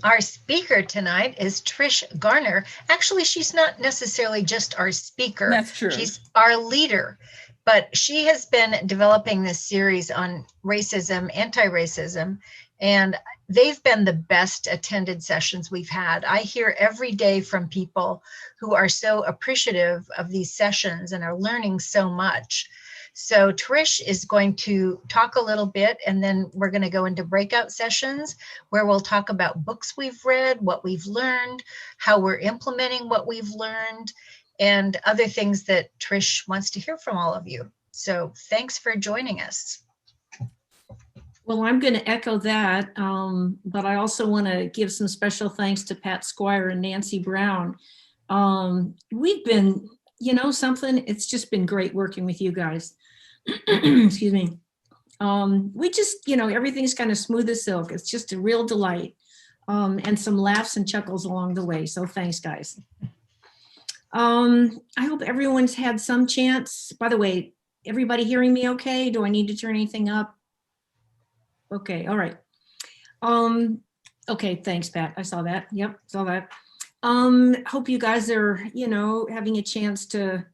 Our speaker tonight is Trish Garner. Actually, she's not necessarily just our speaker. That's true. She's our leader. But she has been developing this series on racism, anti-racism, and they've been the best attended sessions we've had. I hear every day from people who are so appreciative of these sessions and are learning so much. So Trish is going to talk a little bit, and then we're going to go into breakout sessions where we'll talk about books we've read, what we've learned, how we're implementing what we've learned, and other things that Trish wants to hear from all of you. So thanks for joining us. Well, I'm going to echo that, but I also want to give some special thanks to Pat Squire and Nancy Brown. We've been, something, it's just been great working with you guys. Excuse me. We just, everything's kind of smooth as silk. It's just a real delight, and some laughs and chuckles along the way. So thanks, guys. I hope everyone's had some chance. By the way, everybody hearing me okay? Do I need to turn anything up? Okay, all right. Okay, thanks, Pat. I saw that. Yep, saw that. Hope you guys are, having a chance to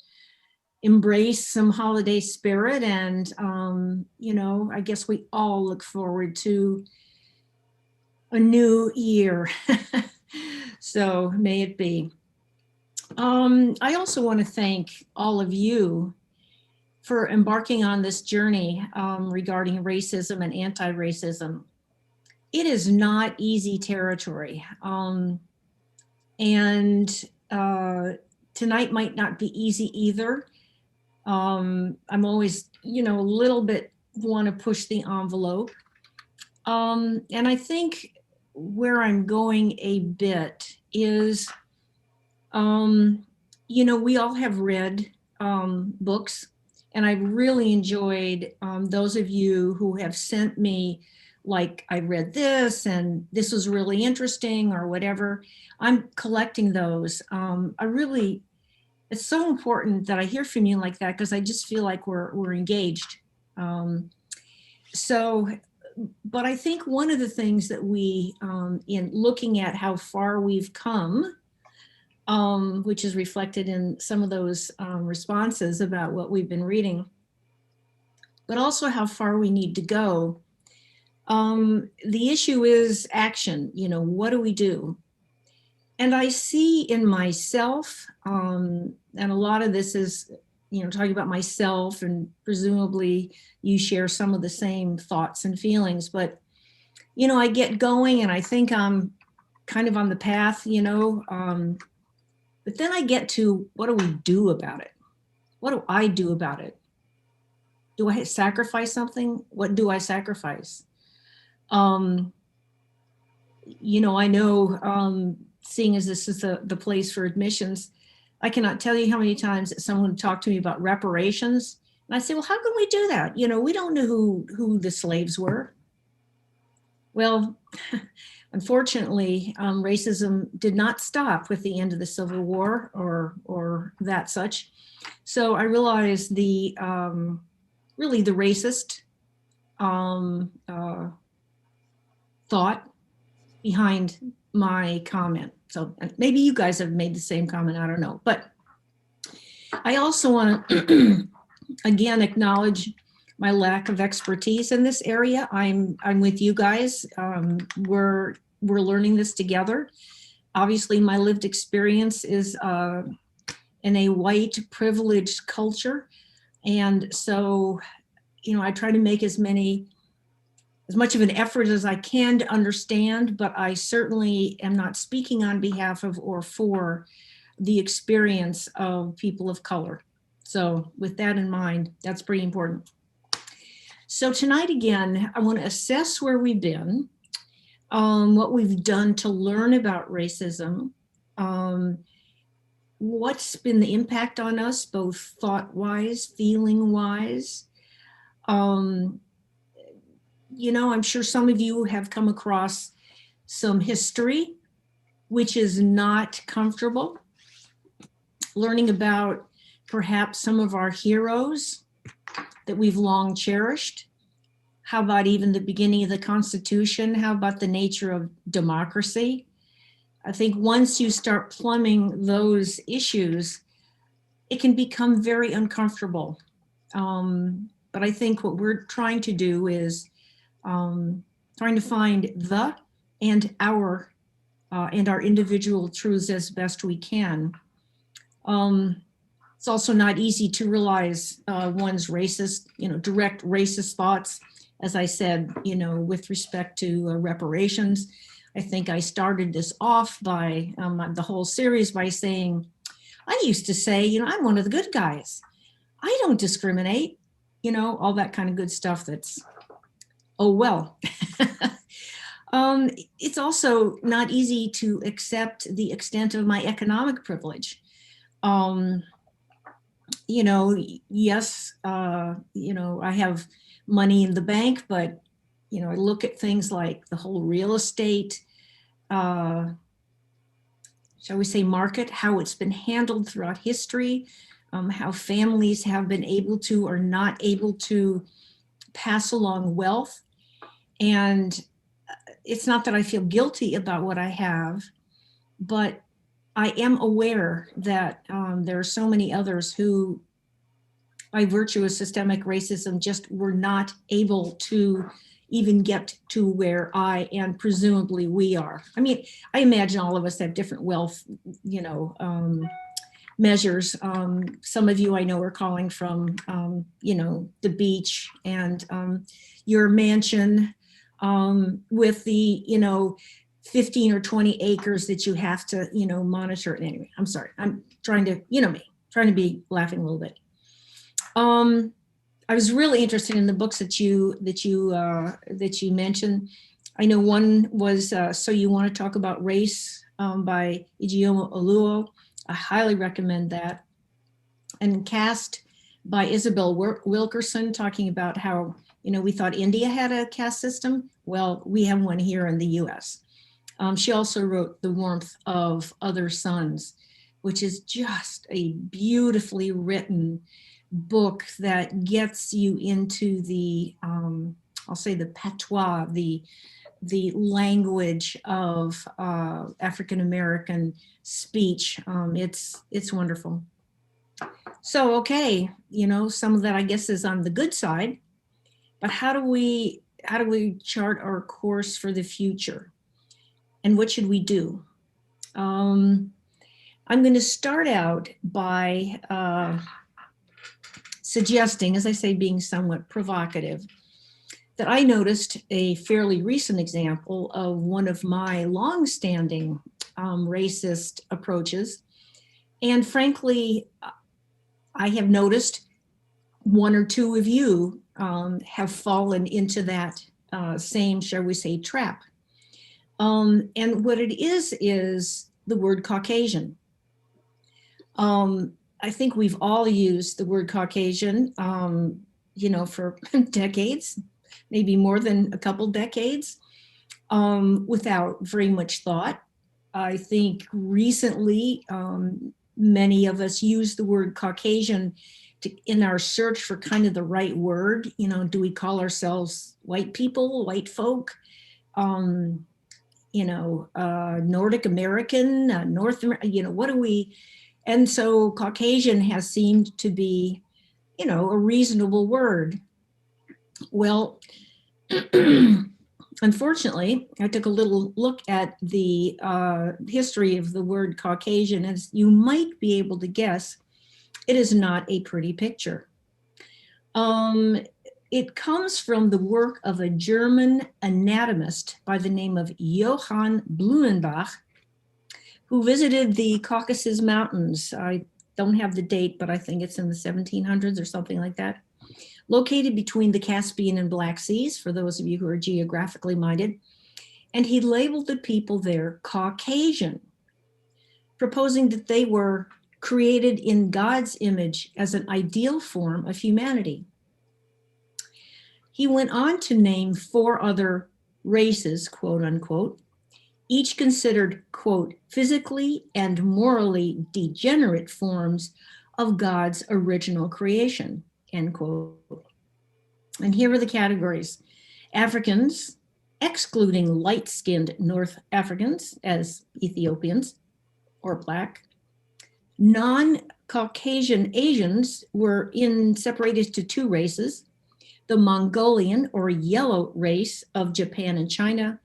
embrace some holiday spirit, and I guess we all look forward to a new year. So may it be. I also want to thank all of you for embarking on this journey regarding racism and anti-racism. It is not easy territory. And tonight might not be easy either. I'm always, a little bit want to push the envelope. And I think where I'm going a bit is, we all have read books, and I've really enjoyed those of you who have sent me, like, I read this and this was really interesting or whatever. I'm collecting those. It's so important that I hear from you like that, because I just feel like we're engaged. But I think one of the things that we, in looking at how far we've come, which is reflected in some of those responses about what we've been reading, but also how far we need to go. The issue is action. What do we do? And I see in myself, and a lot of this is, talking about myself, and presumably you share some of the same thoughts and feelings, but, I get going and I think I'm kind of on the path, but then I get to, what do we do about it? What do I do about it? Do I sacrifice something? What do I sacrifice? I know, seeing as this is the place for admissions, I cannot tell you how many times that someone talked to me about reparations. And I say, well, how can we do that? We don't know who the slaves were. Well, unfortunately, racism did not stop with the end of the Civil War or that such. So I realized the really the racist thought behind my comment. So maybe you guys have made the same comment, I don't know. But I also want to again acknowledge my lack of expertise in this area. I'm with you guys. We're learning this together. Obviously, my lived experience is in a white privileged culture, and so I try to make as much of an effort as I can to understand, but I certainly am not speaking on behalf of or for the experience of people of color. So with that in mind, that's pretty important. So tonight, again, I want to assess where we've been, what we've done to learn about racism, what's been the impact on us, both thought-wise, feeling-wise. I'm sure some of you have come across some history, which is not comfortable. Learning about perhaps some of our heroes that we've long cherished, How about even the beginning of the Constitution? How about the nature of democracy? I think once you start plumbing those issues, it can become very uncomfortable. But I think what we're trying to do is trying to find the and our individual truths as best we can. It's also not easy to realize one's racist, direct racist thoughts. As I said, with respect to reparations, I think I started this off by the whole series by saying, I used to say, I'm one of the good guys. I don't discriminate, all that kind of good stuff that's, oh, well. It's also not easy to accept the extent of my economic privilege. Yes, I have money in the bank, but, I look at things like the whole real estate, shall we say, market, how it's been handled throughout history, how families have been able to or not able to pass along wealth. And it's not that I feel guilty about what I have, but I am aware that there are so many others who, by virtue of systemic racism, just were not able to even get to where I and presumably we are. I mean, I imagine all of us have different wealth, measures. Some of you I know are calling from, the beach and your mansion with the, 15 or 20 acres that you have to, monitor. Anyway, I'm sorry. I'm trying to, trying to be laughing a little bit. I was really interested in the books that you mentioned. I know one was So You Want to Talk About Race by AAUW. I highly recommend that. And Caste by Isabel Wilkerson, talking about how, we thought India had a caste system. Well, we have one here in the US. She also wrote The Warmth of Other Suns, which is just a beautifully written book that gets you into the, I'll say the patois, the language of African-American speech. It's wonderful. So, okay, some of that I guess is on the good side, but how do we chart our course for the future? And what should we do? I'm going to start out by suggesting, as I say, being somewhat provocative, that I noticed a fairly recent example of one of my longstanding racist approaches. And frankly, I have noticed one or two of you have fallen into that same, shall we say, trap. And what it is the word Caucasian. I think we've all used the word Caucasian, for decades, maybe more than a couple decades, without very much thought. I think recently, many of us use the word Caucasian in our search for kind of the right word. Do we call ourselves white people, white folk? Nordic American, North American, what do we, and so Caucasian has seemed to be, a reasonable word. Well, unfortunately, I took a little look at the history of the word Caucasian. As you might be able to guess, it is not a pretty picture. It comes from the work of a German anatomist by the name of Johann Blumenbach, who visited the Caucasus Mountains. I don't have the date, but I think it's in the 1700s or something like that. Located between the Caspian and Black Seas, for those of you who are geographically minded. And he labeled the people there Caucasian, proposing that they were created in God's image as an ideal form of humanity. He went on to name 4 other races, quote unquote, each considered, quote, physically and morally degenerate forms of God's original creation, end quote. And here are the categories: Africans, excluding light-skinned North Africans as Ethiopians or Black. Non-Caucasian Asians were separated to two races, the Mongolian or yellow race of Japan and China,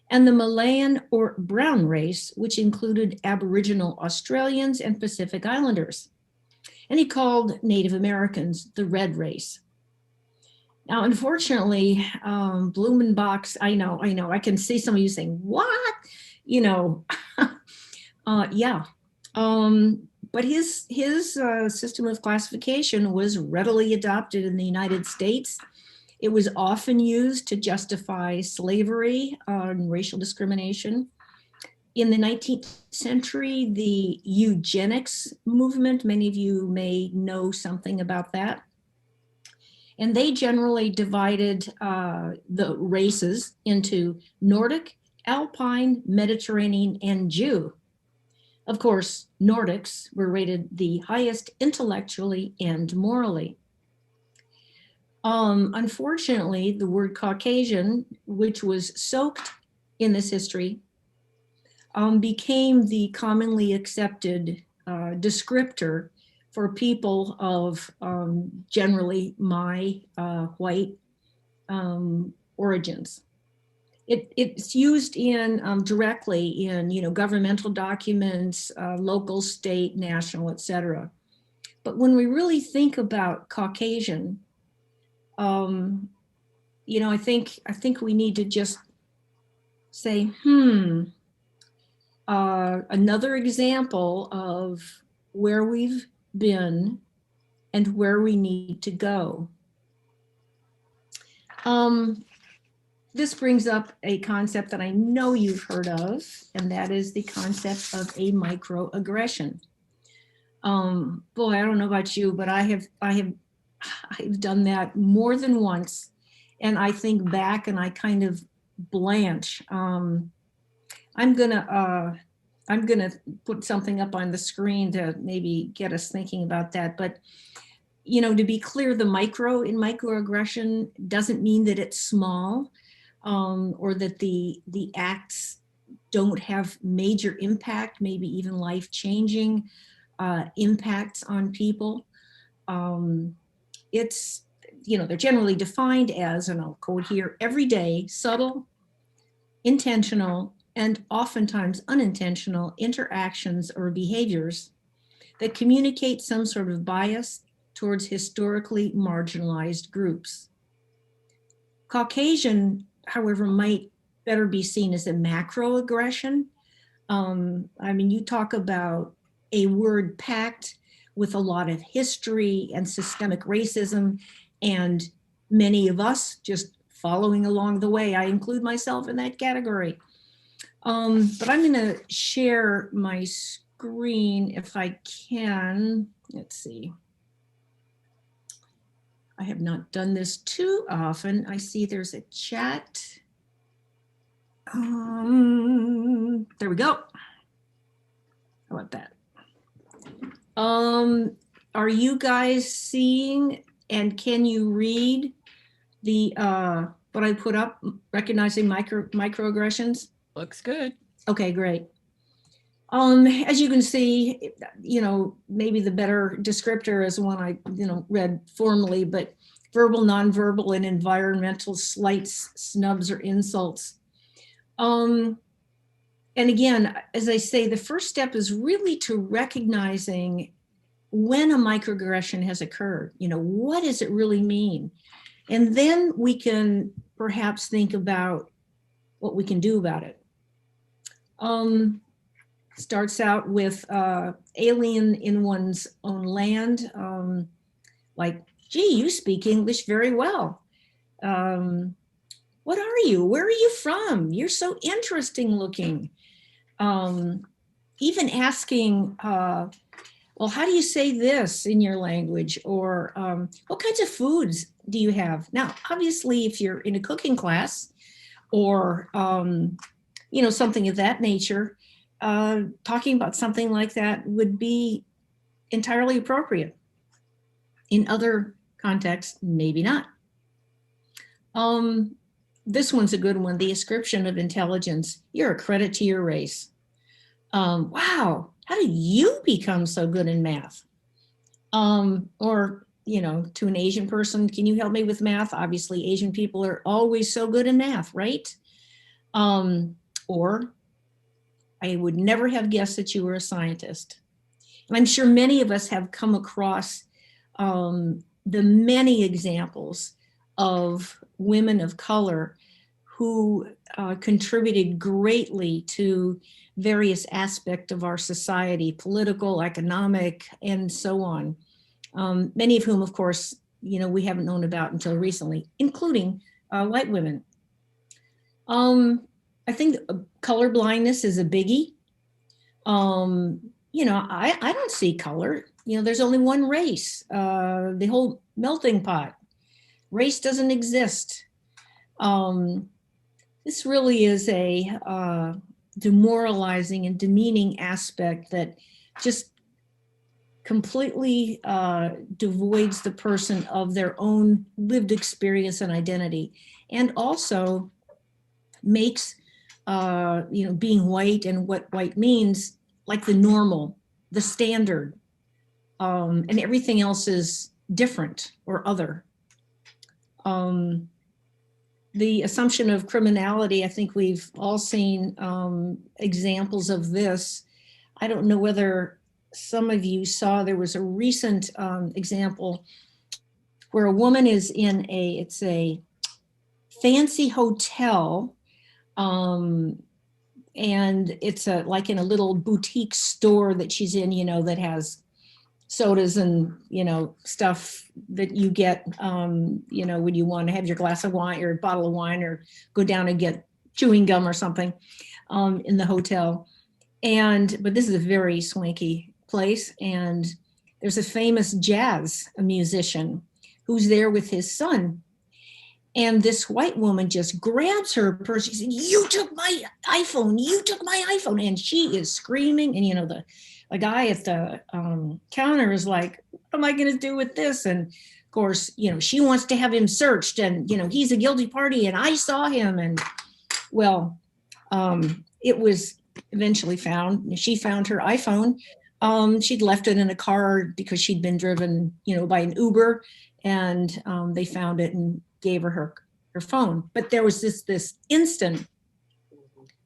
and the Malayan or brown race, which included Aboriginal Australians and Pacific Islanders. And he called Native Americans the red race. Now, unfortunately, Blumenbach's, I know, I can see some of you saying, what? You know, yeah. But his system of classification was readily adopted in the United States. It was often used to justify slavery and racial discrimination. In the 19th century, the eugenics movement, many of you may know something about that. And they generally divided the races into Nordic, Alpine, Mediterranean, and Jew. Of course, Nordics were rated the highest intellectually and morally. Unfortunately, the word Caucasian, which was soaked in this history, became the commonly accepted descriptor for people of generally my white origins. It's used in directly in governmental documents, local, state, national, etc. But when we really think about Caucasian, I think we need to just say, another example of where we've been and where we need to go. This brings up a concept that I know you've heard of, and that is the concept of a microaggression. Boy, I don't know about you, but I've done that more than once, and I think back and I kind of blanch. I'm gonna put something up on the screen to maybe get us thinking about that. But to be clear, the micro in microaggression doesn't mean that it's small, or that the acts don't have major impact, maybe even life-changing impacts on people. It's, they're generally defined as, and I'll quote here, everyday, subtle, intentional, and oftentimes unintentional interactions or behaviors that communicate some sort of bias towards historically marginalized groups. Caucasian, however, might better be seen as a macroaggression. You talk about a word packed with a lot of history and systemic racism, and many of us just following along the way. I include myself in that category. But I'm going to share my screen if I can. Let's see. I have not done this too often. I see there's a chat. There we go. How about that? Are you guys seeing, and can you read the what I put up, recognizing microaggressions? Looks good. Okay, great. As you can see, maybe the better descriptor is one I, read formally, but verbal, nonverbal, and environmental slights, snubs, or insults. And again, as I say, the first step is really to recognizing when a microaggression has occurred. What does it really mean? And then we can perhaps think about what we can do about it. Starts out with alien in one's own land, like, gee, you speak English very well. What are you? Where are you from? You're so interesting looking. Even asking, well, how do you say this in your language? Or what kinds of foods do you have? Now, obviously, if you're in a cooking class or, something of that nature, talking about something like that would be entirely appropriate. In other contexts, maybe not. this one's a good one. The ascription of intelligence. You're a credit to your race. Wow, how did you become so good in math? Or, you know, to an Asian person, can you help me with math? Obviously, Asian people are always so good in math, right? Or I would never have guessed that you were a scientist. And I'm sure many of us have come across the many examples of women of color who contributed greatly to various aspects of our society, political, economic, and so on. Many of whom, of course, you know, we haven't known about until recently, including white women. I think color blindness is a biggie. You know, I don't see color. You know, there's only one race, the whole melting pot. Race doesn't exist. This really is a demoralizing and demeaning aspect that just completely devoids the person of their own lived experience and identity, and also makes you know, being white and what white means like the normal, the standard, and everything else is different or other. The assumption of criminality, I think we've all seen examples of this. I don't know whether some of you saw, there was a recent example where a woman is in it's a fancy hotel, and it's like in a little boutique store that she's in, you know, that has sodas and, you know, stuff that you get, you know, when you want to have your glass of wine or bottle of wine or go down and get chewing gum or something in the hotel. But this is a very swanky place, and there's a famous jazz musician who's there with his son. And this white woman just grabs her purse. She said, "You took my iPhone, you took my iPhone." And she is screaming. And, you know, the guy at the counter is like, "What am I going to do with this?" And of course, you know, she wants to have him searched, and, you know, he's a guilty party and I saw him. And well, it was eventually found. She found her iPhone. She'd left it in a car because she'd been driven, you know, by an Uber, and they found it and gave her phone. But there was this instant,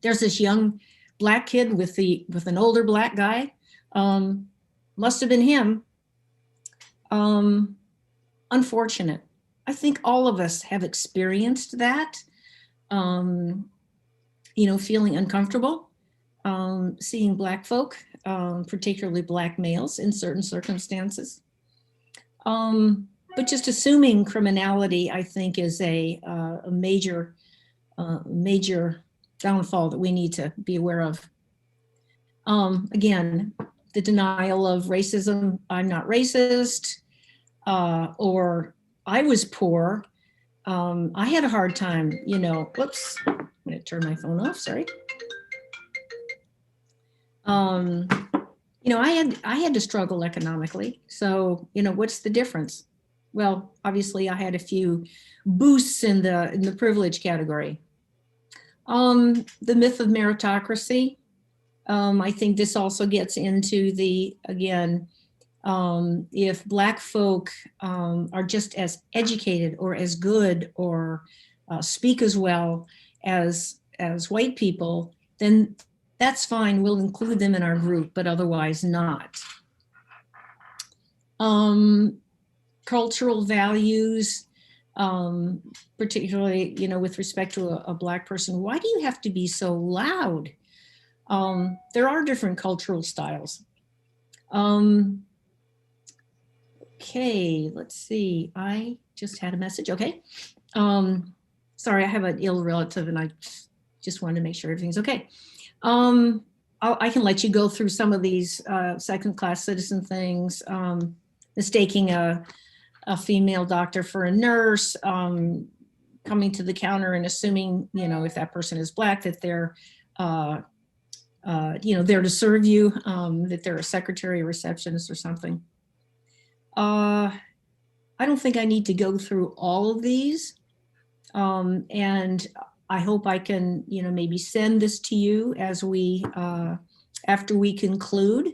there's this young black kid with an older black guy, must have been him. Unfortunate. I think all of us have experienced that, you know, feeling uncomfortable, seeing black folk, particularly black males in certain circumstances. But just assuming criminality, I think, is a major downfall that we need to be aware of. Again, the denial of racism. I'm not racist, or I was poor. I had a hard time, you know, whoops, I'm gonna turn my phone off, sorry. You know, I had to struggle economically. So, you know, what's the difference? Well, obviously I had a few boosts in the privilege category. The myth of meritocracy. I think this also gets into again, if black folk are just as educated or as good or speak as well as white people, then that's fine. We'll include them in our group, but otherwise not. Cultural values, particularly, you know, with respect to a black person. Why do you have to be so loud? There are different cultural styles. Okay, let's see. I just had a message. Okay. Sorry, I have an ill relative and I just wanted to make sure everything's okay. I can let you go through some of these second-class citizen things, mistaking a female doctor for a nurse, coming to the counter and assuming, you know, if that person is black, that they're, you know, there to serve you, that they're a secretary or receptionist or something. I don't think I need to go through all of these. And I hope I can, maybe send this to you as we, after we conclude.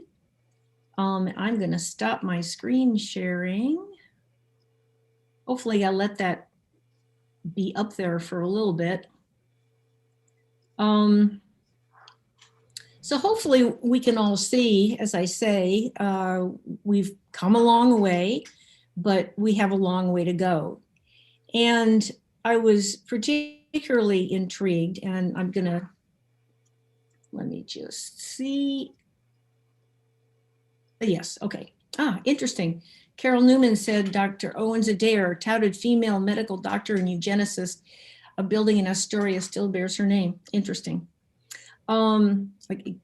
I'm going to stop my screen sharing. Hopefully I'll let that be up there for a little bit. So hopefully we can all see, as I say, we've come a long way, but we have a long way to go. And I was particularly intrigued, and I'm going to, let me just see. Yes, okay. Interesting. Carol Newman said Dr. Owens Adair, touted female medical doctor and eugenicist, a building in Astoria still bears her name. Interesting. Like it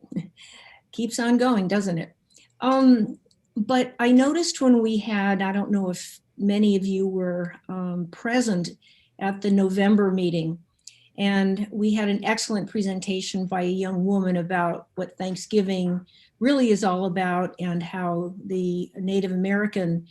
keeps on going, doesn't it? But I noticed when we had, I don't know if many of you were present at the November meeting, and we had an excellent presentation by a young woman about what Thanksgiving really is all about and how the Native American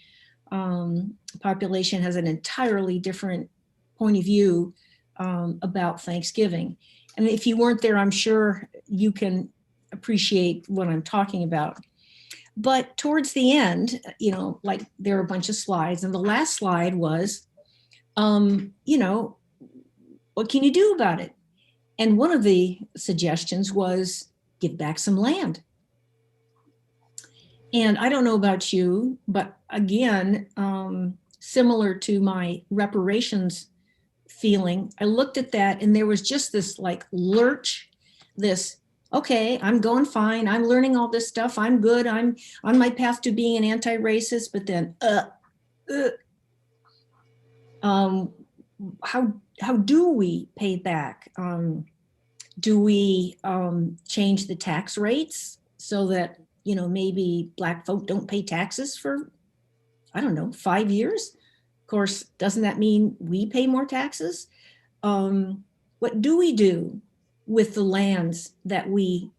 population has an entirely different point of view about Thanksgiving. And if you weren't there, I'm sure you can appreciate what I'm talking about. But towards the end, like there are a bunch of slides, and the last slide was, what can you do about it? And one of the suggestions was give back some land. And I don't know about you, but again, similar to my reparations feeling, I looked at that and there was just this like lurch, this, okay, I'm going fine. I'm learning all this stuff. I'm good. I'm on my path to being an anti-racist, but then, how do we pay back? Do we change the tax rates so that, maybe Black folk don't pay taxes for, I don't know, 5 years? Of course, doesn't that mean we pay more taxes? What do we do with the lands that we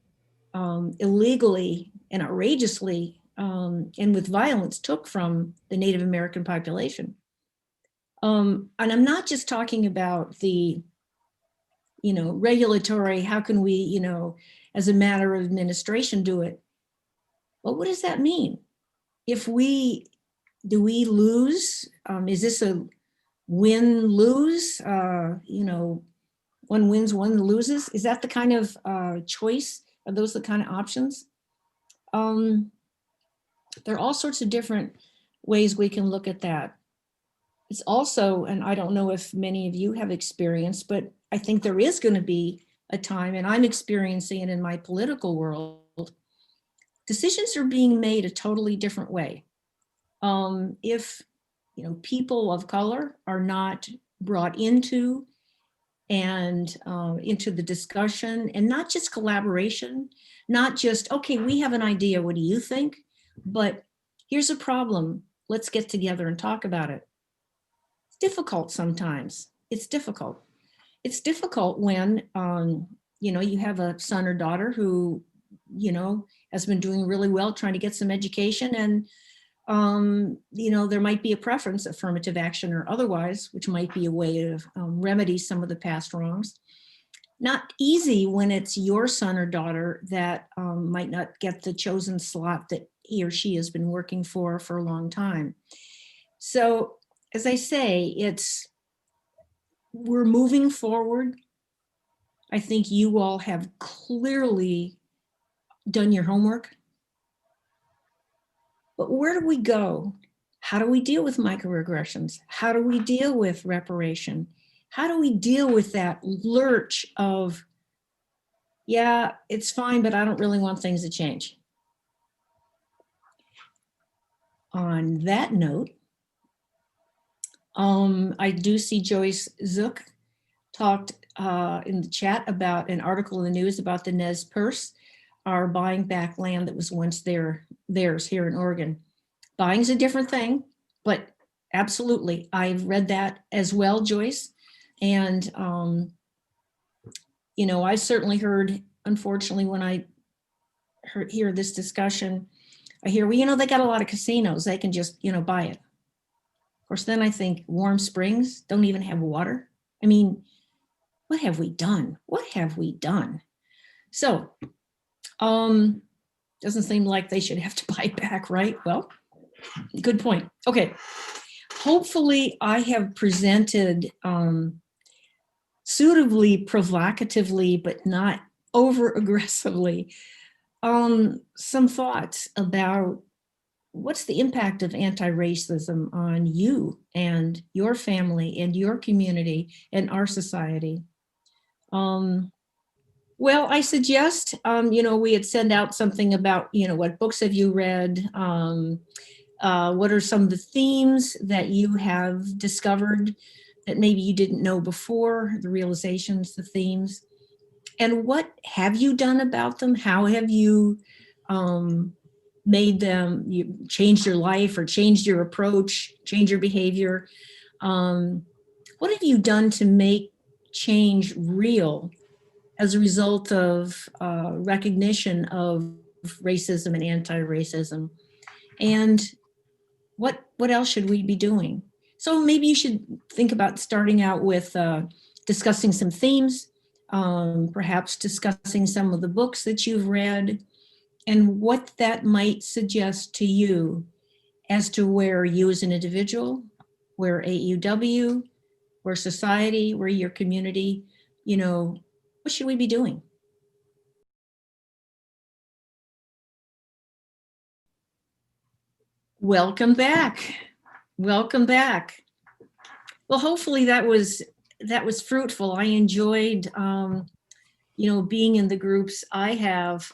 illegally and outrageously and with violence took from the Native American population? And I'm not just talking about the, regulatory, how can we, as a matter of administration do it? But what does that mean? Do we lose? Is this a win-lose? One wins, one loses? Is that the kind of choice? Are those the kind of options? There are all sorts of different ways we can look at that. It's also, and I don't know if many of you have experienced, but I think there is going to be a time, and I'm experiencing it in my political world, decisions are being made a totally different way. If people of color are not brought into and into the discussion, and not just collaboration, not just, okay, we have an idea, what do you think? But here's a problem, let's get together and talk about it. It's difficult sometimes. It's difficult. It's difficult when, you have a son or daughter who, has been doing really well trying to get some education, and there might be a preference, affirmative action or otherwise, which might be a way to remedy some of the past wrongs. Not easy when it's your son or daughter that might not get the chosen slot that he or she has been working for a long time. So, as I say, we're moving forward. I think you all have clearly done your homework. But where do we go? How do we deal with microaggressions? How do we deal with reparation? How do we deal with that lurch of, yeah, it's fine, but I don't really want things to change? On that note, I do see Joyce Zook talked in the chat about an article in the news about the Nez Perce are buying back land that was once theirs here in Oregon. Buying's a different thing, but absolutely, I've read that as well, Joyce. And, I certainly heard, unfortunately, when I hear this discussion, I hear, well, they got a lot of casinos, they can just, buy it. Of course, then I think Warm Springs don't even have water. I mean, what have we done? What have we done? So, doesn't seem like they should have to buy back, right? Well, good point. Okay. Hopefully I have presented suitably, provocatively, but not over aggressively, some thoughts about what's the impact of anti-racism on you and your family and your community and our society. Well, I suggest, we had sent out something about, what books have you read? What are some of the themes that you have discovered that maybe you didn't know before, the realizations, the themes? And what have you done about them? How have you made them, you changed your life or changed your approach, change your behavior? What have you done to make change real as a result of recognition of racism and anti-racism? And what else should we be doing? So maybe you should think about starting out with discussing some themes, perhaps discussing some of the books that you've read, and what that might suggest to you as to where you as an individual, where AAUW, where society, where your community, what should we be doing? Welcome back. Welcome back. Well, hopefully that was fruitful. I enjoyed, being in the groups I have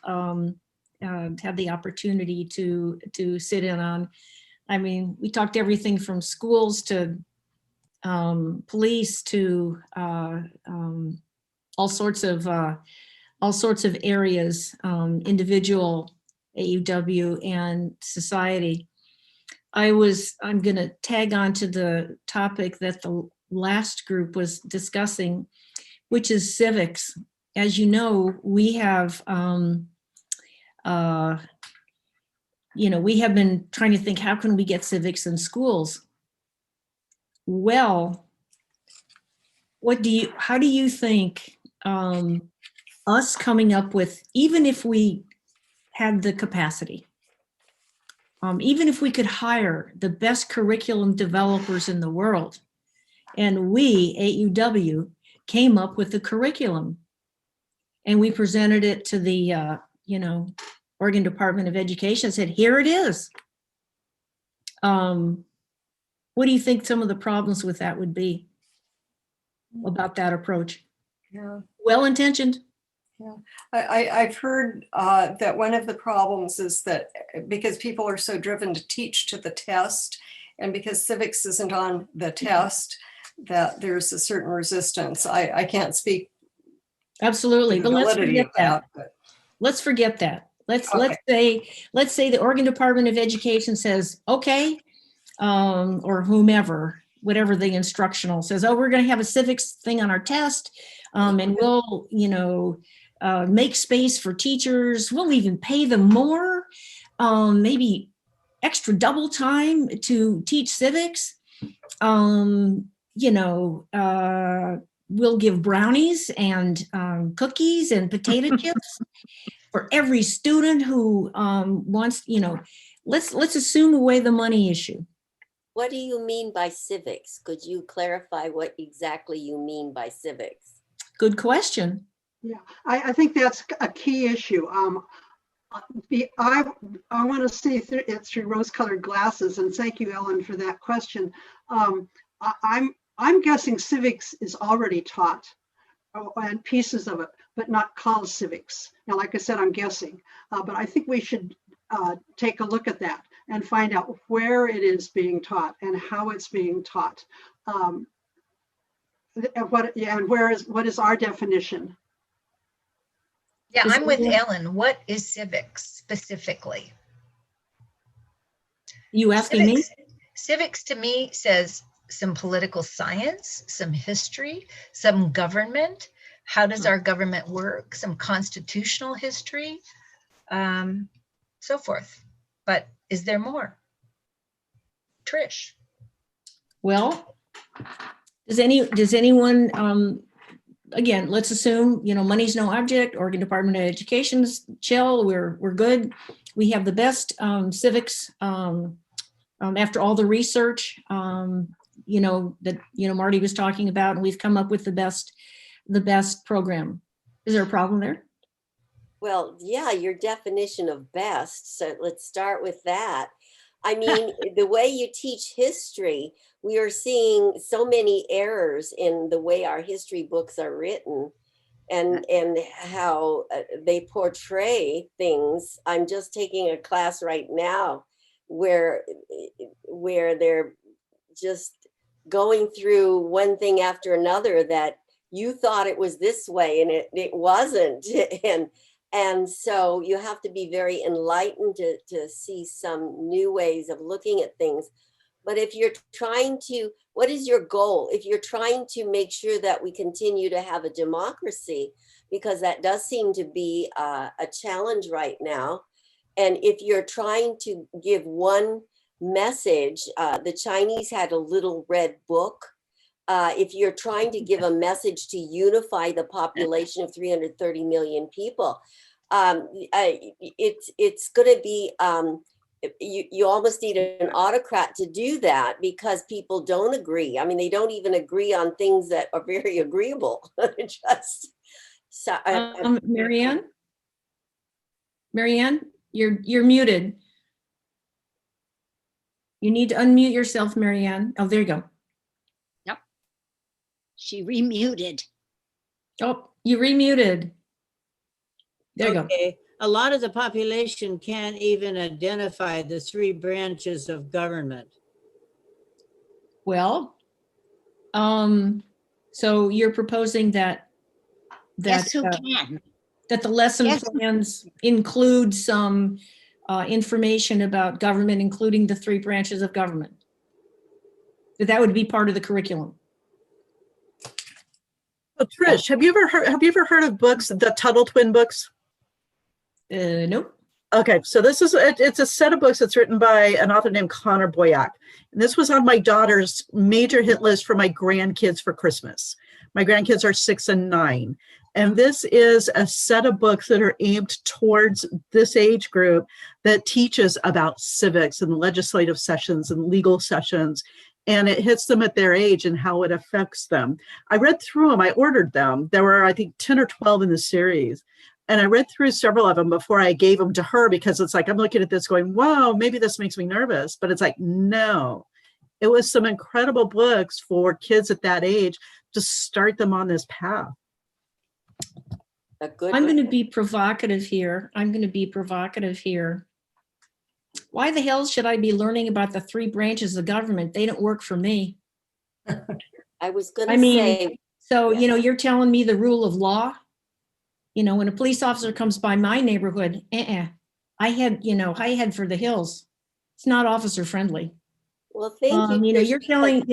had the opportunity to sit in on. I mean, we talked everything from schools to police to all sorts of areas, individual, AAUW, and society. I'm going to tag on to the topic that the last group was discussing, which is civics. As you know, we have, we have been trying to think, how can we get civics in schools? Well, how do you think us coming up with, even if we had the capacity, even if we could hire the best curriculum developers in the world, and we, AAUW, came up with the curriculum, and we presented it to the, Oregon Department of Education, said, here it is. What do you think some of the problems with that would be about that approach? Yeah. Well-intentioned. Yeah, I've heard that one of the problems is that because people are so driven to teach to the test, and because civics isn't on the test, that there's a certain resistance. I can't speak. Absolutely, but let's forget that. Let's forget that. Let's say the Oregon Department of Education says, okay, or whomever, whatever the instructional says, oh, we're going to have a civics thing on our test, and we'll, make space for teachers. We'll even pay them more, maybe extra double time to teach civics. We'll give brownies and cookies and potato chips for every student who wants, let's assume away the money issue. What do you mean by civics? Could you clarify what exactly you mean by civics? Good question. Yeah, I think that's a key issue. I want to see it through rose-colored glasses, and thank you, Ellen, for that question. I'm guessing civics is already taught, and pieces of it, but not called civics. Now, like I said, I'm guessing, but I think we should take a look at that and find out where it is being taught and how it's being taught. And what is our definition? Yeah, I'm with Ellen. What is civics specifically? You asking me? Civics to me says some political science, some history, some government. How does our government work? Some constitutional history, so forth. But is there more? Trish? Well, Does anyone, again, let's assume, money's no object, Oregon Department of Education's chill, we're good. We have the best civics after all the research, that, Marty was talking about, and we've come up with the best program. Is there a problem there? Well, yeah, your definition of best. So let's start with that. I mean, the way you teach history, we are seeing so many errors in the way our history books are written and how they portray things. I'm just taking a class right now where they're just going through one thing after another that you thought it was this way and it wasn't. And so you have to be very enlightened to see some new ways of looking at things. But if you're trying to, what is your goal? If you're trying to make sure that we continue to have a democracy, because that does seem to be a challenge right now. And if you're trying to give one message, the Chinese had a little red book. If you're trying to give a message to unify the population of 330 million people, it's going to be, you almost need an autocrat to do that because people don't agree. I mean, they don't even agree on things that are very agreeable. Marianne, you're muted. You need to unmute yourself, Marianne. Oh, there you go. She remuted. Oh, you remuted. There you go. Okay. A lot of the population can't even identify the three branches of government. Well, so you're proposing that Yes, who can? that the lesson Yes. plans include some information about government, including the three branches of government. That would be part of the curriculum. Oh, Trish, have you ever heard of books, the Tuttle Twin books? Nope. Okay, so it's a set of books that's written by an author named Connor Boyack. And this was on my daughter's major hit list for my grandkids for Christmas. My grandkids are 6 and 9. And this is a set of books that are aimed towards this age group that teaches about civics and legislative sessions and legal sessions. And it hits them at their age and how it affects them. I read through them. I ordered them. There were, I think, 10 or 12 in the series. And I read through several of them before I gave them to her because it's like, I'm looking at this going, whoa, maybe this makes me nervous. But it's like, no. It was some incredible books for kids at that age to start them on this path. I'm going to be provocative here. Why the hell should I be learning about the three branches of government? They don't work for me. I was going to say. So, you're telling me the rule of law? When a police officer comes by my neighborhood, I head for the hills. It's not officer friendly. Well, thank you. You're telling,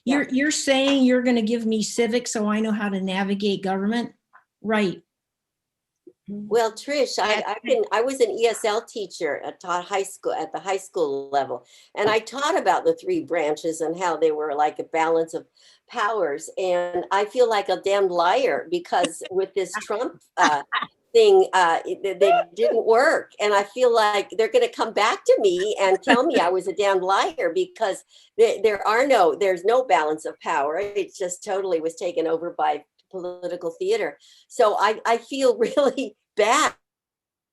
you're saying you're going to give me civics so I know how to navigate government, right? Well, Trish, I was an ESL teacher at the high school level, and I taught about the three branches and how they were like a balance of powers. And I feel like a damned liar because with this Trump thing, they didn't work. And I feel like they're going to come back to me and tell me I was a damned liar because there's no balance of power. It just totally was taken over by political theater. So I feel really bad,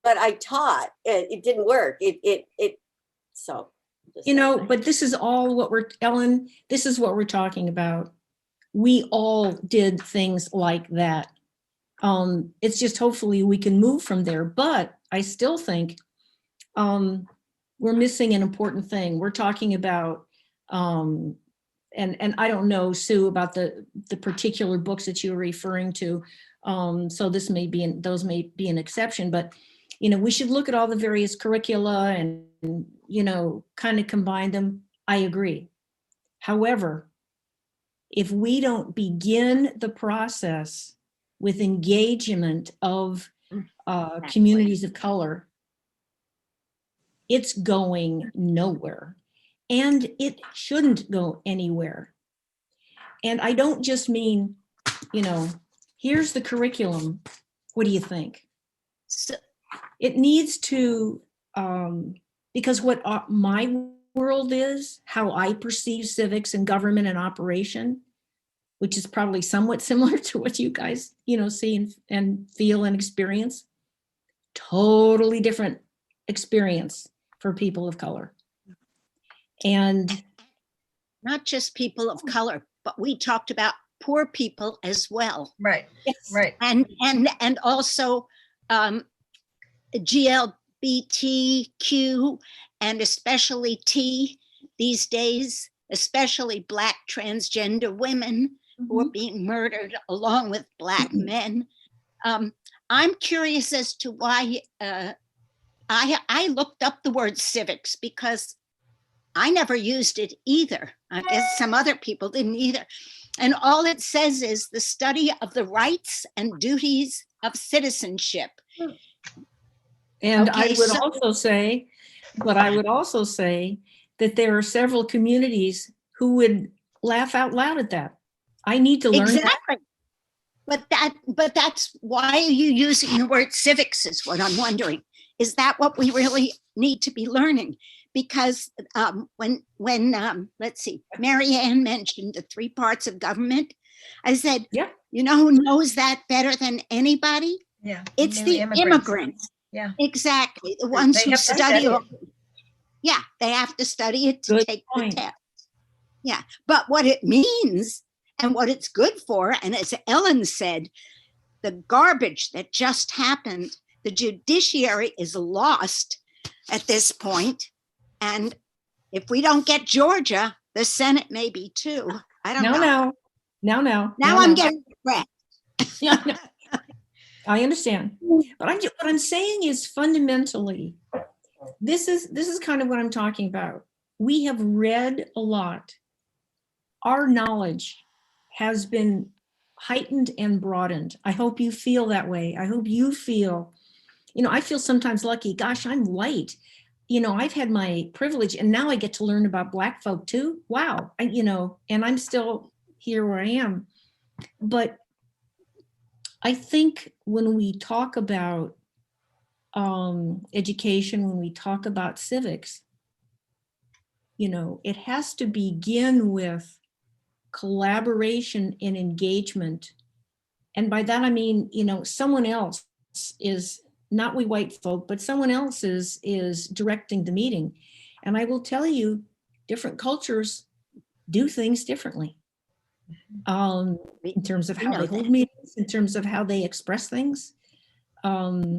but I taught it didn't work. But this is all Ellen, this is what we're talking about. We all did things like that. It's just hopefully we can move from there, but I still think we're missing an important thing. Be talking about and I don't know, Sue, about the particular books that you were referring to. So those may be an exception, but we should look at all the various curricula and kind of combine them. I agree. However, if we don't begin the process with engagement of communities of color, it's going nowhere. And it shouldn't go anywhere. And I don't just mean, here's the curriculum. What do you think? So, It needs to, because what my world is, how I perceive civics and government and operation, which is probably somewhat similar to what you guys, see and feel and experience. Totally different experience for people of color. And not just people of color, but we talked about poor people as well. Right. yes, Right. And also GLBTQ and especially T these days, especially Black transgender women who are being murdered along with Black men. I'm curious as to why I looked up the word civics because I never used it either. I guess some other people didn't either. And all it says is the study of the rights and duties of citizenship. And Okay, I would also say that there are several communities who would laugh out loud at that. I need to learn that. Exactly. But that's why are you using the word civics is what I'm wondering. Is that what we really need to be learning? Because when let's see, Mary Ann mentioned the 3 parts of government, I said, Yeah. You know who knows that better than anybody? Yeah. It's New the immigrants. Yeah. Exactly. The ones They who have to study study it. Yeah, they have to study it to Good take point. the test. Yeah, but what it means and what it's good for, and as Ellen said, the garbage that just happened, the judiciary is lost at this point. And if we don't get Georgia, the Senate may be too. I don't know. Now I'm getting regret. Yeah, no. I understand. But what I'm saying is fundamentally, this is kind of what I'm talking about. We have read a lot. Our knowledge has been heightened and broadened. I hope you feel that way. I hope you feel, I feel sometimes lucky. Gosh, I'm white. I've had my privilege and now I get to learn about Black folk too. Wow. And I'm still here where I am. But I think when we talk about education, when we talk about civics, it has to begin with collaboration and engagement. And by that, I mean, someone else is not we white folk, but someone else is directing the meeting. And I will tell you, different cultures do things differently. In terms of how they hold meetings, in terms of how they express things. I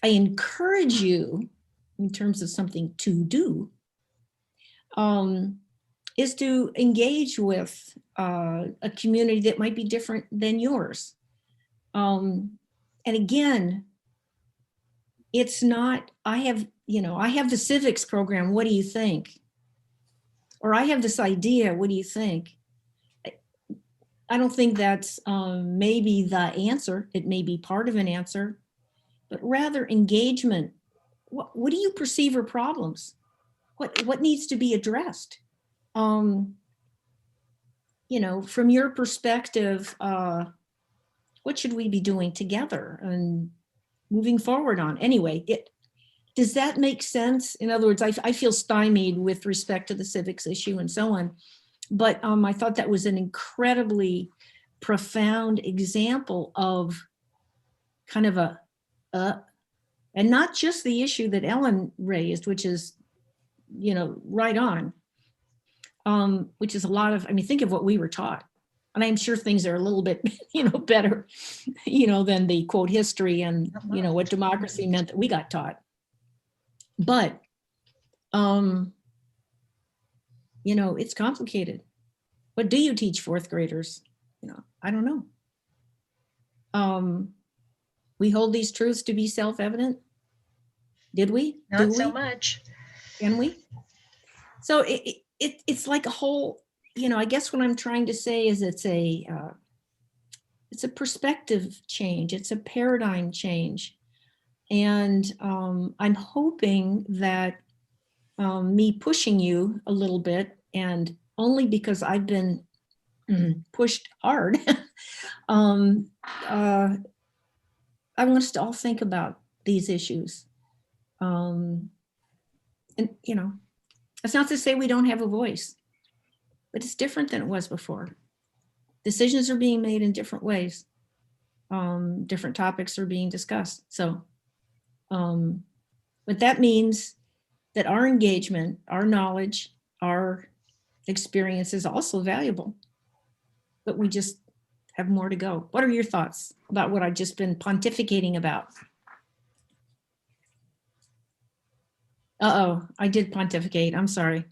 encourage you in terms of something to do, is to engage with a community that might be different than yours. And again, it's not, I have the civics program, what do you think? Or I have this idea, what do you think? I don't think that's maybe the answer. It may be part of an answer, but rather engagement. What do you perceive are problems? What needs to be addressed? From your perspective, what should we be doing together and moving forward on? Anyway, does that make sense? In other words, I feel stymied with respect to the civics issue and so on. But I thought that was an incredibly profound example of kind of and not just the issue that Ellen raised, which is, right on, which is a lot of, think of what we were taught. And I'm sure things are a little bit, better, than the quote history and, what democracy meant that we got taught. But, it's complicated. What do you teach 4th graders? I don't know. We hold these truths to be self-evident. Did we? Not so much. Can we? So it's like a whole, I guess what I'm trying to say is it's a perspective change. It's a paradigm change. And I'm hoping that me pushing you a little bit, and only because I've been pushed hard. I want us to all think about these issues. And, you know, that's not to say we don't have a voice, but it's different than it was before. Decisions are being made in different ways. Different topics are being discussed. So, but that means that our engagement, our knowledge, our experience is also valuable, but we just have more to go. What are your thoughts about what I've just been pontificating about? Uh-oh, I did pontificate. I'm sorry.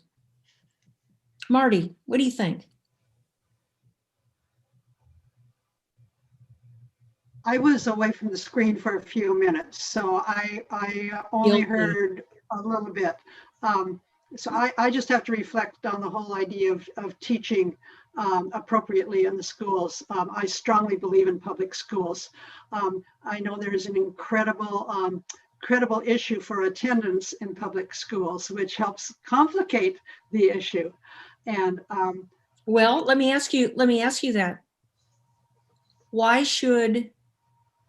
Marty, what do you think? I was away from the screen for a few minutes, so I only Guilty. heard a little bit. So I just have to reflect on the whole idea of teaching appropriately in the schools. I strongly believe in public schools. I know there's an incredible issue for attendance in public schools, which helps complicate the issue. And Well, let me ask you that. Why should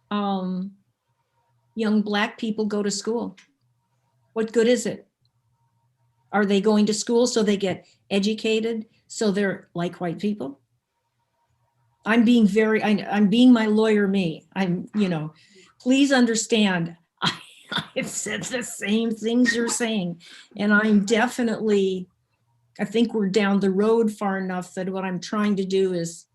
young Black people go to school? What good is it? Are they going to school so they get educated, so they're like white people? I'm being my lawyer me. Please understand, I've said the same things you're saying. And I think we're down the road far enough that what I'm trying to do is,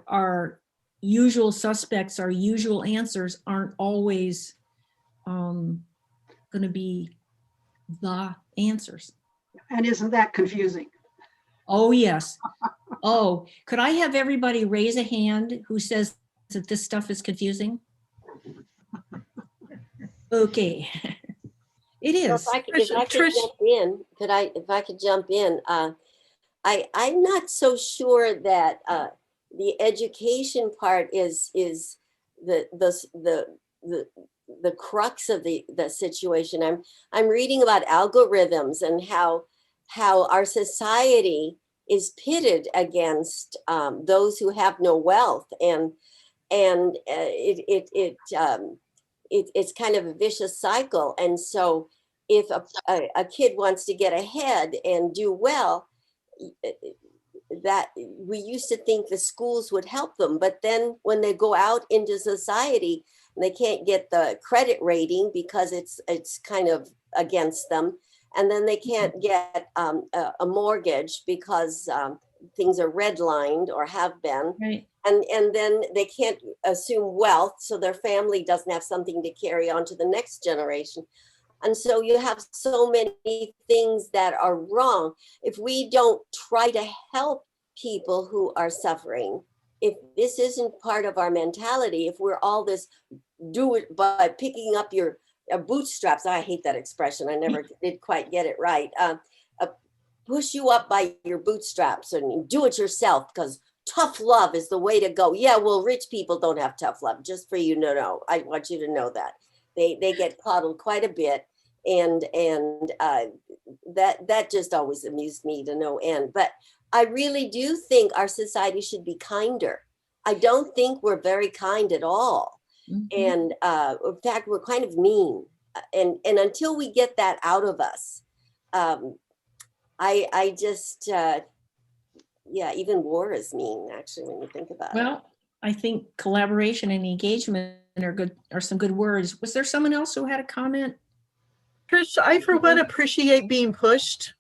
our usual suspects, our usual answers aren't always going to be the answers. and isn't that confusing? Oh, yes. Oh, could I have everybody raise a hand who says that this stuff is confusing? Okay. It is. So if I could jump in, I'm not so sure that the education part is the crux of the situation. I'm reading about algorithms and how our society is pitted against those who have no wealth, and it's kind of a vicious cycle. And so if a kid wants to get ahead and do well, that we used to think the schools would help them, but then when they go out into society, they can't get the credit rating because it's kind of against them, and then they can't get a mortgage because things are redlined or have been, Right. and then they can't assume wealth, so their family doesn't have something to carry on to the next generation. And so you have so many things that are wrong. If we don't try to help people who are suffering, if this isn't part of our mentality, if we're all this do it by picking up your bootstraps, I hate that expression, I never did quite get it right, push you up by your bootstraps and do it yourself because tough love is the way to go. Yeah, well, rich people don't have tough love, just for you to know. I want you to know that. They get coddled quite a bit, and that just always amused me to no end. But I really do think our society should be kinder. I don't think we're very kind at all. Mm-hmm. And in fact, we're kind of mean. And until we get that out of us, I just, even war is mean, actually, when you think about it. Well, I think collaboration and engagement are some good words. Was there someone else who had a comment? Trish, I for one appreciate being pushed.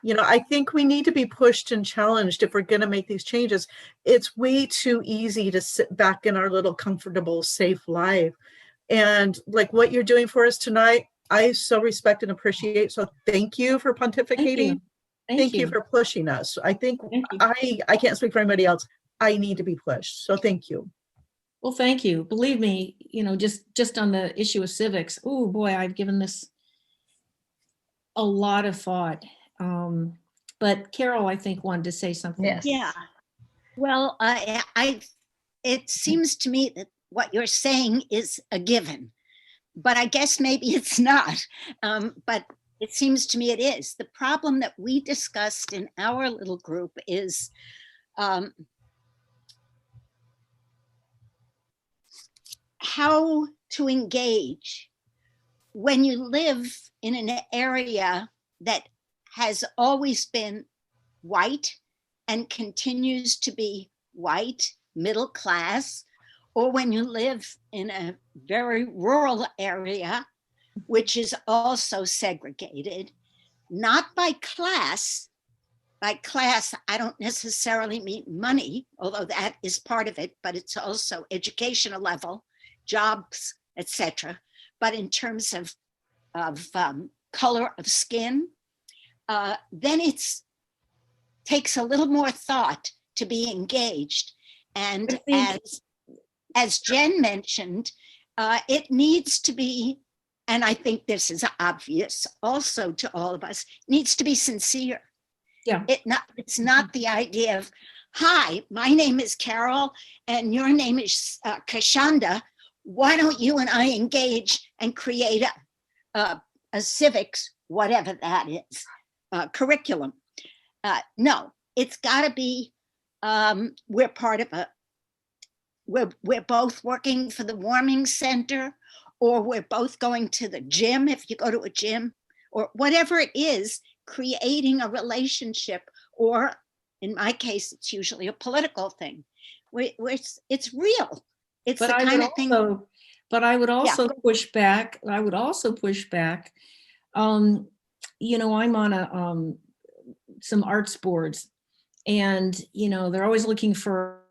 I think we need to be pushed and challenged if we're going to make these changes. It's way too easy to sit back in our little comfortable, safe life. And like what you're doing for us tonight, I so respect and appreciate. So thank you for pontificating. Thank you for pushing us. I think I can't speak for anybody else. I need to be pushed. So thank you. Well, thank you. Believe me, just on the issue of civics, oh boy, I've given this a lot of thought. But Carol, I think, wanted to say something. Yes. Yeah. Well, it seems to me that what you're saying is a given, but I guess maybe it's not. But it seems to me it is. The problem that we discussed in our little group is how to engage when you live in an area that has always been white and continues to be white, middle class, or when you live in a very rural area, which is also segregated, not by class. By class, I don't necessarily mean money, although that is part of it, but it's also educational level, jobs, etc. But in terms of color of skin, then it's takes a little more thought to be engaged. And as Jen mentioned, it needs to be, and I think this is obvious also to all of us, needs to be sincere. Yeah. It's not the idea of, hi, my name is Carol and your name is Kashanda. Why don't you and I engage and create a civics, whatever that is, curriculum? No, it's got to be, we're part of we're both working for the warming center, or we're both going to the gym if you go to a gym, or whatever it is, creating a relationship, or in my case, it's usually a political thing. It's real. It's the kind of thing. But I would also push back. I would also push back. You know, I'm on some arts boards, and you know they're always looking for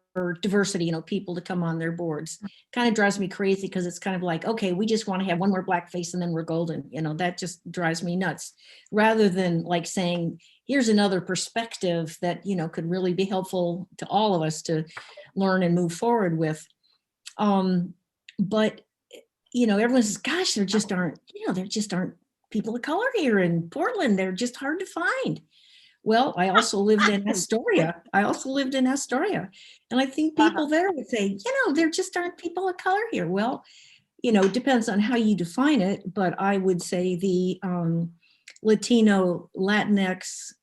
diversity, you know, people to come on their boards. Kind of drives me crazy because it's kind of like, okay, we just want to have one more black face and then we're golden. You know, that just drives me nuts. Rather than like saying, here's another perspective that, you know, could really be helpful to all of us to learn and move forward with. But, you know, everyone says, gosh, there just aren't people of color here in Portland. They're just hard to find. Well, I also lived in Astoria. And I think people there would say, you know, there just aren't people of color here. Well, you know, it depends on how you define it, but I would say the Latino, Latinx,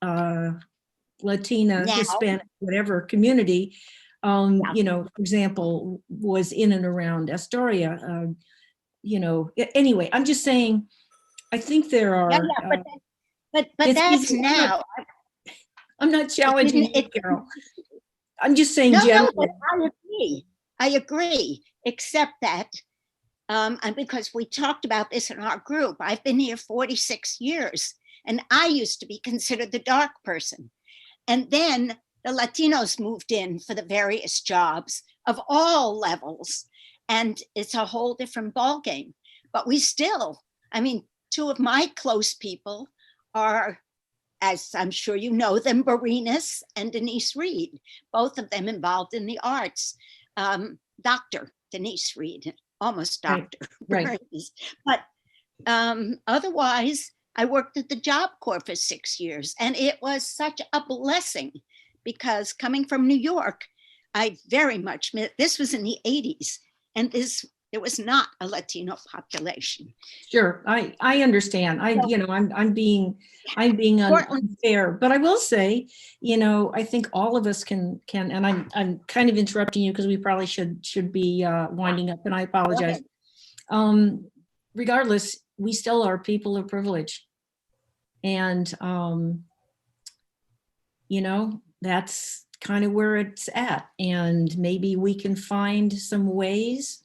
Latina, Hispanic, whatever community, you know, for example, was in and around Astoria. You know, anyway, I'm just saying, I think there are. But that's now. I'm not challenging you, Carol. I'm just saying, no, but I agree, except that, and because we talked about this in our group, I've been here 46 years, and I used to be considered the dark person. And then the Latinos moved in for the various jobs of all levels, and it's a whole different ballgame. But we still, I mean, two of my close people are, as I'm sure you know them, Barinas and Denise Reed, both of them involved in the arts. Dr. Denise Reed, almost doctor. Right. But otherwise, I worked at the Job Corps for 6 years, and it was such a blessing because coming from New York, I very much, this was in the 80s, and there was not a Latino population. Sure, I understand. You know, I'm being unfair, but I will say, you know, I think all of us can, and I'm kind of interrupting you because we probably should be winding up, and I apologize. Regardless, we still are people of privilege, and you know, that's kind of where it's at, and maybe we can find some ways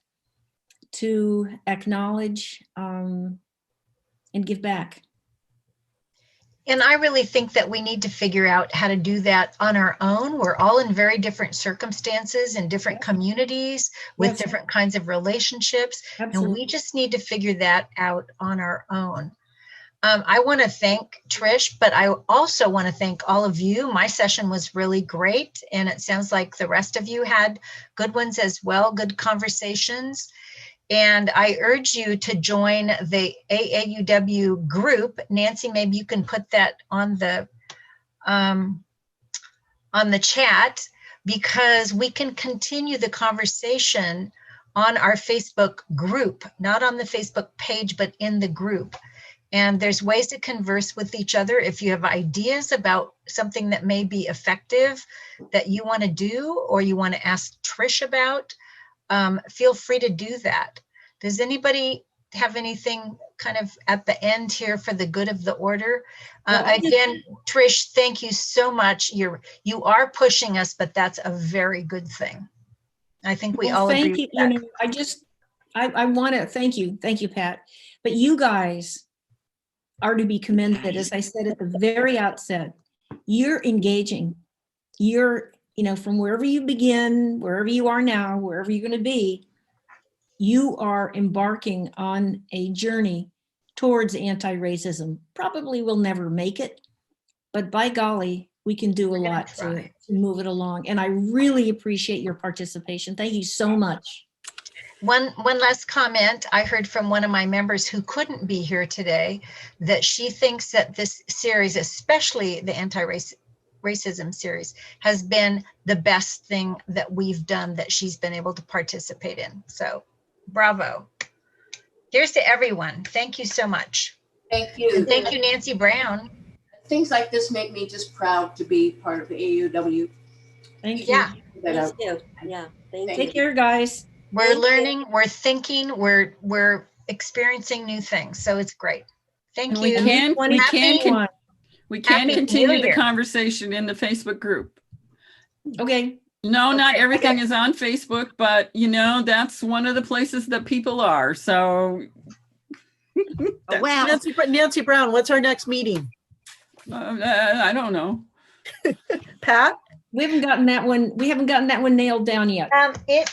to acknowledge and give back. And I really think that we need to figure out how to do that on our own. We're all in very different circumstances and different communities with different kinds of relationships. Absolutely. And we just need to figure that out on our own. I want to thank Trish, but I also want to thank all of you. My session was really great, and it sounds like the rest of you had good ones as well, good conversations. And I urge you to join the AAUW group. Nancy, maybe you can put that on the chat, because we can continue the conversation on our Facebook group, not on the Facebook page, but in the group. And there's ways to converse with each other. If you have ideas about something that may be effective that you want to do, or you want to ask Trish about, feel free to do that. Does anybody have anything kind of at the end here for the good of the order? Again, Trish, thank you so much. You are pushing us, but that's a very good thing. I think we all agree with that. You know, I want to thank you, Pat. But you guys are to be commended. As I said at the very outset, you're engaging. You're, you know, from wherever you begin, wherever you are now, wherever you're going to be, you are embarking on a journey towards anti-racism. Probably will never make it, but by golly, we can do a lot to move it along. And I really appreciate your participation. Thank you so much. One last comment. I heard from one of my members who couldn't be here today that she thinks that this series, especially the anti-racism series, has been the best thing that we've done that she's been able to participate in. So bravo. Here's to everyone. Thank you so much. Thank you. And thank you, Nancy Brown. Things like this make me just proud to be part of the AAUW. Thank you. Yeah. Thank you. Yeah, thank you. Take care, guys. We're learning, we're thinking, we're experiencing new things. So it's great. Thank And you. we can Happy continue New the Year. conversation in the Facebook group. Okay. No, not Okay, everything okay. is on Facebook, but you know, that's one of the places that people are. So Wow. Nancy Brown, what's our next meeting? I don't know. Pat? We haven't gotten that one. We haven't gotten that one nailed down yet. It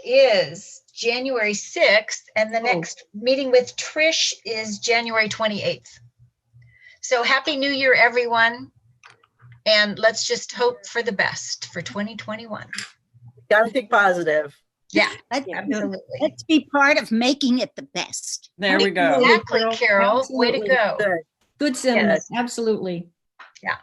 is January 6th, and the next meeting with Trish is January 28th. So happy New Year, everyone. And let's just hope for the best for 2021. Gotta think positive. Yeah, Let's, absolutely. let's be part of making it the best. There we go. Exactly, Carol. Way to go. Good. Good sentiment. Absolutely. Yeah.